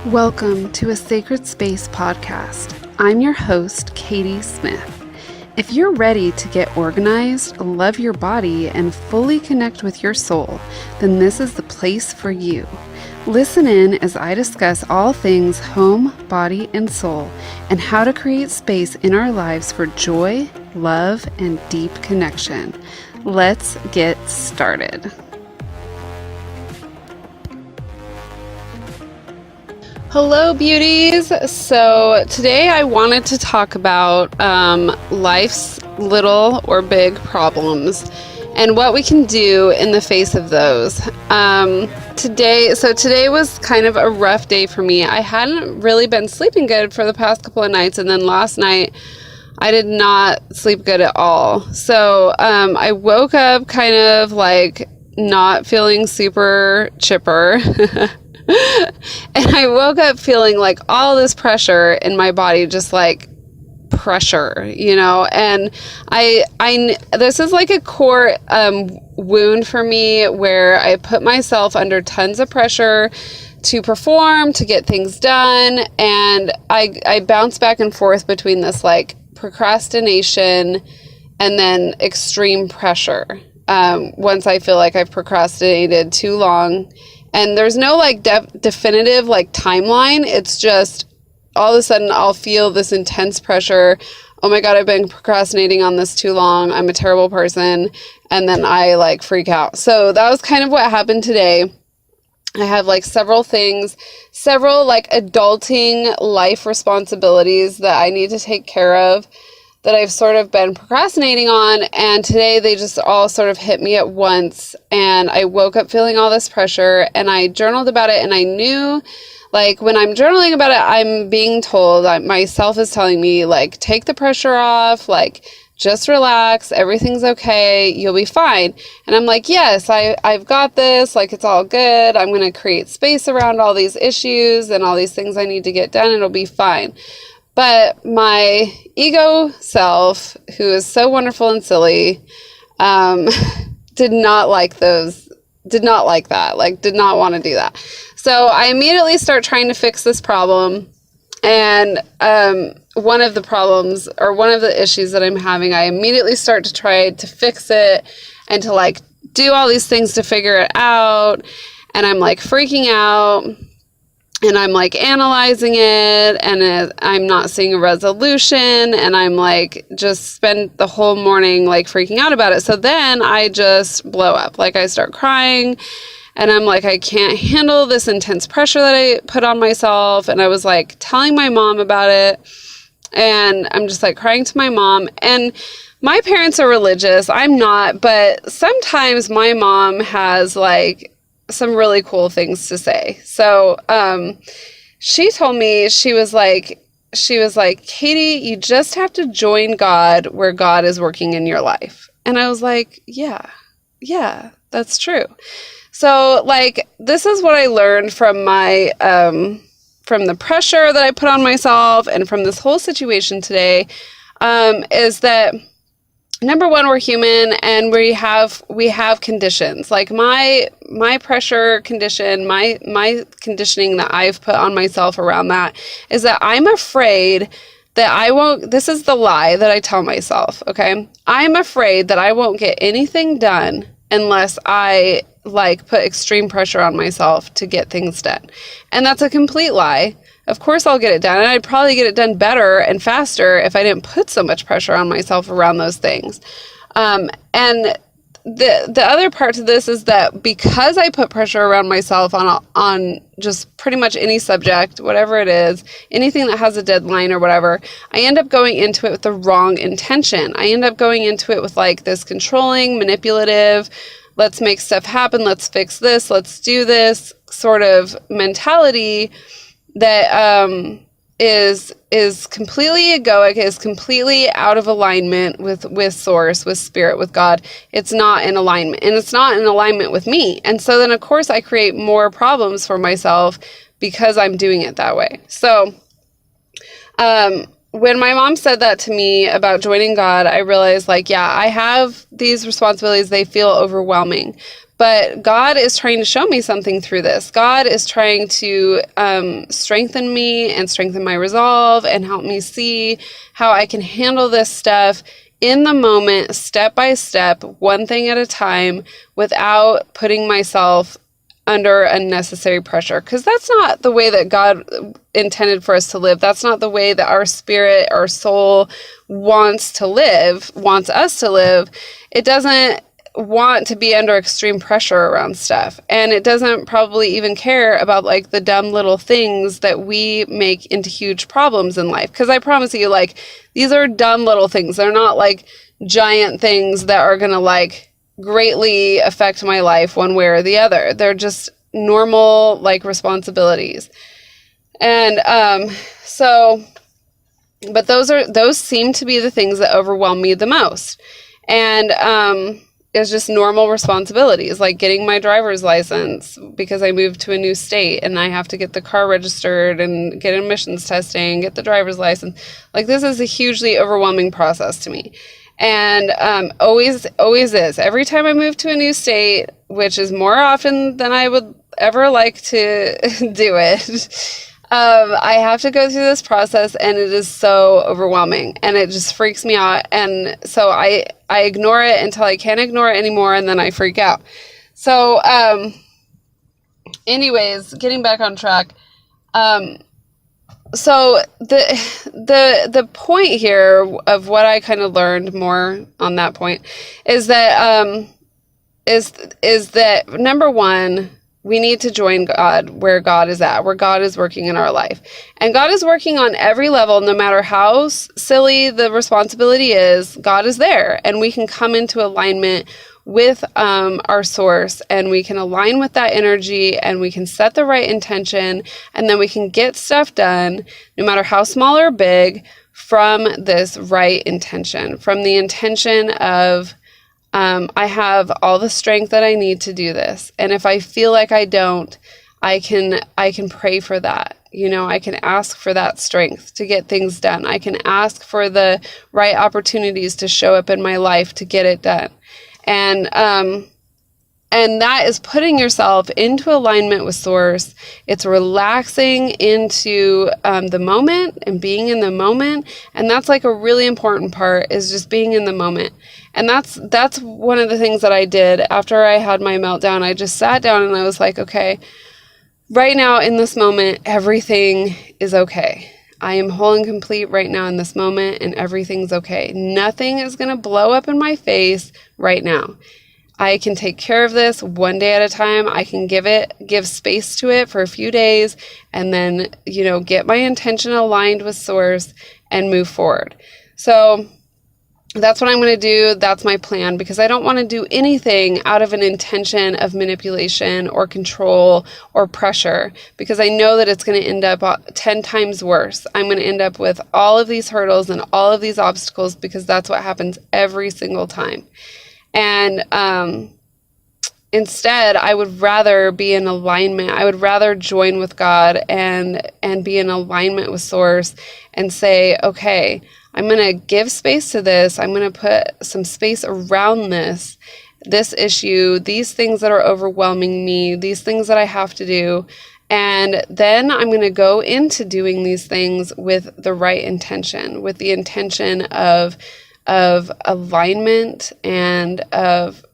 Welcome to a Sacred Space podcast. I'm your host, Katie Smith. If you're ready to get organized, love your body, and fully connect with your soul, then this is the place for you. Listen in as I discuss all things home, body, and soul, and how to create space in our lives for joy, love, and deep connection. Let's get started. Hello, beauties. So today I wanted to talk about life's little or big problems and what we can do in the face of those. Today was kind of a rough day for me. I hadn't really been sleeping good for the past couple of nights, and then last night I did not sleep good at all. So I woke up kind of like not feeling super chipper. And I woke up feeling like all this pressure in my body, just like pressure, you know, and this is like a core wound for me where I put myself under tons of pressure to perform, to get things done. And I bounce back and forth between this like procrastination and then extreme pressure. Once I feel like I've procrastinated too long. And there's no like definitive like timeline. It's just all of a sudden I'll feel this intense pressure. Oh my God, I've been procrastinating on this too long. I'm a terrible person. And then I like freak out. So that was kind of what happened today. I have like several like adulting life responsibilities that I need to take care of that I've sort of been procrastinating on, and today they just all sort of hit me at once, and I woke up feeling all this pressure, and I journaled about it, and I knew, like, when I'm journaling about it, I'm being told, myself is telling me, like, take the pressure off, like, just relax, everything's okay, you'll be fine. And I'm like, yes, I've got this, like, it's all good, I'm going to create space around all these issues and all these things I need to get done, it'll be fine. But my ego self, who is so wonderful and silly, did not like that, did not want to do that. So I immediately start trying to fix this problem. And one of the issues that I'm having, I immediately start to try to fix it and to like do all these things to figure it out. And I'm like freaking out. And I'm like analyzing it, and I'm not seeing a resolution, and I'm like just spend the whole morning like freaking out about it. So then I just blow up. Like I start crying, and I'm like, I can't handle this intense pressure that I put on myself. And I was like telling my mom about it, and I'm just like crying to my mom. And my parents are religious. I'm not, but sometimes my mom has like some really cool things to say. So, she told me, she was like, Katie, you just have to join God where God is working in your life. And I was like, yeah, that's true. So like, this is what I learned from my, from the pressure that I put on myself and from this whole situation today, is that number one, we're human, and we have conditions. Like my pressure condition, my conditioning that I've put on myself around that is that I'm afraid that I won't, this is the lie that I tell myself, okay? I'm afraid that I won't get anything done unless I like put extreme pressure on myself to get things done. And that's a complete lie. Of course I'll get it done, and I'd probably get it done better and faster if I didn't put so much pressure on myself around those things. And the other part to this is that because I put pressure around myself on just pretty much any subject, whatever it is, anything that has a deadline or whatever, I end up going into it with the wrong intention. I end up going into it with like this controlling, manipulative, let's make stuff happen, let's fix this, let's do this sort of mentality that is completely egoic, is completely out of alignment with source, with spirit, with God. It's not in alignment, and it's not in alignment with me. And so then of course I create more problems for myself because I'm doing it that way. So when my mom said that to me about joining God, I realized like, yeah, I have these responsibilities. They feel overwhelming, But God is trying to show me something through this. God is trying to strengthen me and strengthen my resolve and help me see how I can handle this stuff in the moment, step by step, one thing at a time, without putting myself under unnecessary pressure. Because that's not the way that God intended for us to live. That's not the way that our spirit, our soul wants us to live. It doesn't want to be under extreme pressure around stuff. And it doesn't probably even care about like the dumb little things that we make into huge problems in life. Because I promise you, like, these are dumb little things. They're not like giant things that are going to like greatly affect my life one way or the other. They're just normal like responsibilities. And but those seem to be the things that overwhelm me the most. And it's just normal responsibilities, like getting my driver's license because I moved to a new state and I have to get the car registered and get emissions testing, get the driver's license. Like, this is a hugely overwhelming process to me. And always is. Every time I move to a new state, which is more often than I would ever like to do it, I have to go through this process, and it is so overwhelming, and it just freaks me out. And so I ignore it until I can't ignore it anymore, and then I freak out. So anyways, getting back on track. So the point here of what I kind of learned more on that point is that is that number one, we need to join God where God is at, where God is working in our life. And God is working on every level, no matter how silly the responsibility is. God is there, and we can come into alignment with our source, and we can align with that energy, and we can set the right intention, and then we can get stuff done, no matter how small or big, from this right intention, from the intention of I have all the strength that I need to do this. And if I feel like I don't, I can pray for that. You know, I can ask for that strength to get things done. I can ask for the right opportunities to show up in my life to get it done. And that is putting yourself into alignment with Source. It's relaxing into the moment and being in the moment. And that's like a really important part, is just being in the moment. And that's one of the things that I did after I had my meltdown. I just sat down and I was like, okay, right now in this moment, everything is okay. I am whole and complete right now in this moment, and everything's okay. Nothing is going to blow up in my face right now. I can take care of this one day at a time. I can give space to it for a few days, and then, you know, get my intention aligned with Source and move forward. So that's what I'm going to do. That's my plan, because I don't want to do anything out of an intention of manipulation or control or pressure, because I know that it's going to end up 10 times worse. I'm going to end up with all of these hurdles and all of these obstacles, because that's what happens every single time. And instead, I would rather be in alignment. I would rather join with God and be in alignment with Source and say, okay, I'm going to give space to this. I'm going to put some space around this issue, these things that are overwhelming me, these things that I have to do. And then I'm going to go into doing these things with the right intention, with the intention of alignment and of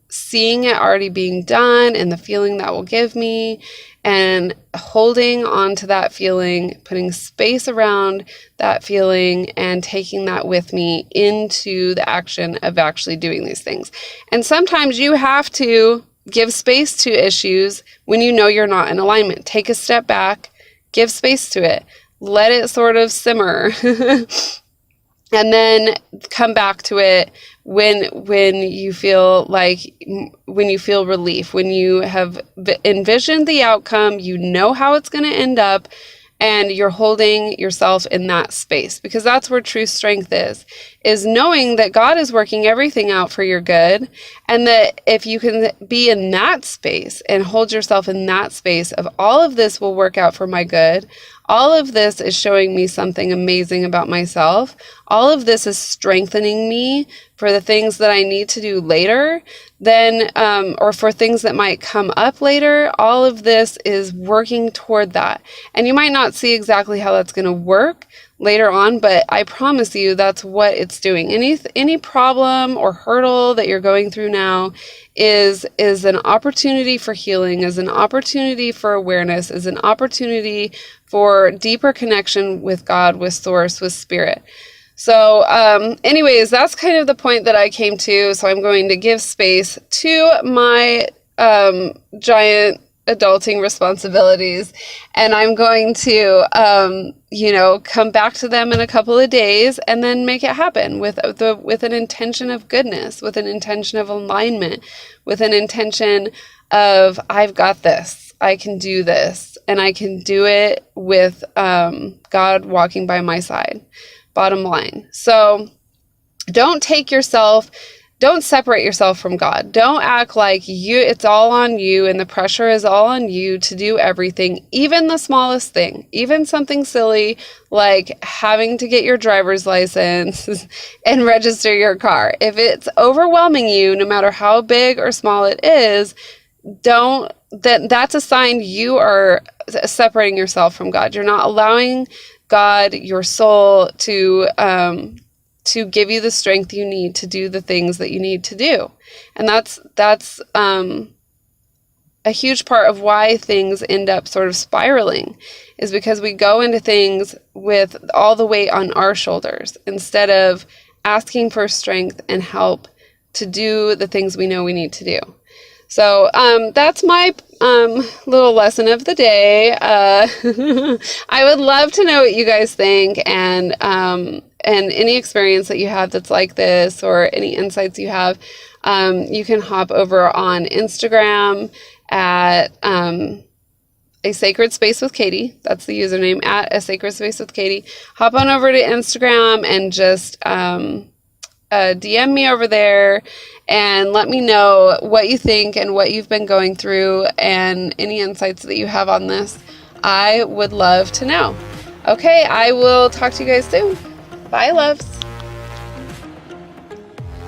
seeing it already being done and the feeling that will give me, and holding on to that feeling, putting space around that feeling, and taking that with me into the action of actually doing these things. And sometimes you have to give space to issues when you know you're not in alignment. Take a step back, give space to it, let it sort of simmer, and then come back to it when you feel relief, when you have envisioned the outcome, you know how it's going to end up, and you're holding yourself in that space, because that's where true strength is knowing that God is working everything out for your good, and that if you can be in that space and hold yourself in that space of all of this will work out for my good, all of this is showing me something amazing about myself. All of this is strengthening me for the things that I need to do later, then, or for things that might come up later. All of this is working toward that. And you might not see exactly how that's going to work later on, but I promise you that's what it's doing. Any problem or hurdle that you're going through now is an opportunity for healing, is an opportunity for awareness, is an opportunity for deeper connection with God, with Source, with Spirit. So anyways, that's kind of the point that I came to. So I'm going to give space to my giant adulting responsibilities, and I'm going to come back to them in a couple of days and then make it happen with an intention of goodness, with an intention of alignment, with an intention of I've got this, I can do this, and I can do it with God walking by my side. Bottom line. So don't separate yourself from God. Don't act like it's all on you and the pressure is all on you to do everything, even the smallest thing, even something silly like having to get your driver's license and register your car. If it's overwhelming you, no matter how big or small it is, that's a sign you are separating yourself from God. You're not allowing God, your soul, to give you the strength you need to do the things that you need to do. And that's a huge part of why things end up sort of spiraling, is because we go into things with all the weight on our shoulders instead of asking for strength and help to do the things we know we need to do. So that's my little lesson of the day. I would love to know what you guys think, and any experience that you have that's like this, or any insights you have. You can hop over on Instagram at A Sacred Space with Katie. That's the username, at A Sacred Space with Katie. Hop on over to Instagram and just DM me over there and let me know what you think and what you've been going through and any insights that you have on this. I would love to know. Okay, I will talk to you guys soon. Bye, loves.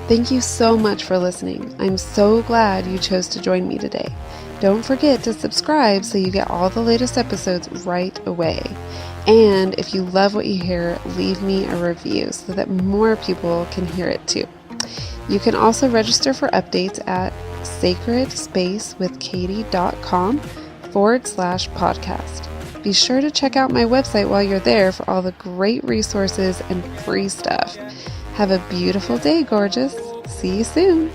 Thank you so much for listening. I'm so glad you chose to join me today. Don't forget to subscribe so you get all the latest episodes right away. And if you love what you hear, leave me a review so that more people can hear it too. You can also register for updates at sacredspacewithkatie.com/podcast. Be sure to check out my website while you're there for all the great resources and free stuff. Have a beautiful day, gorgeous. See you soon.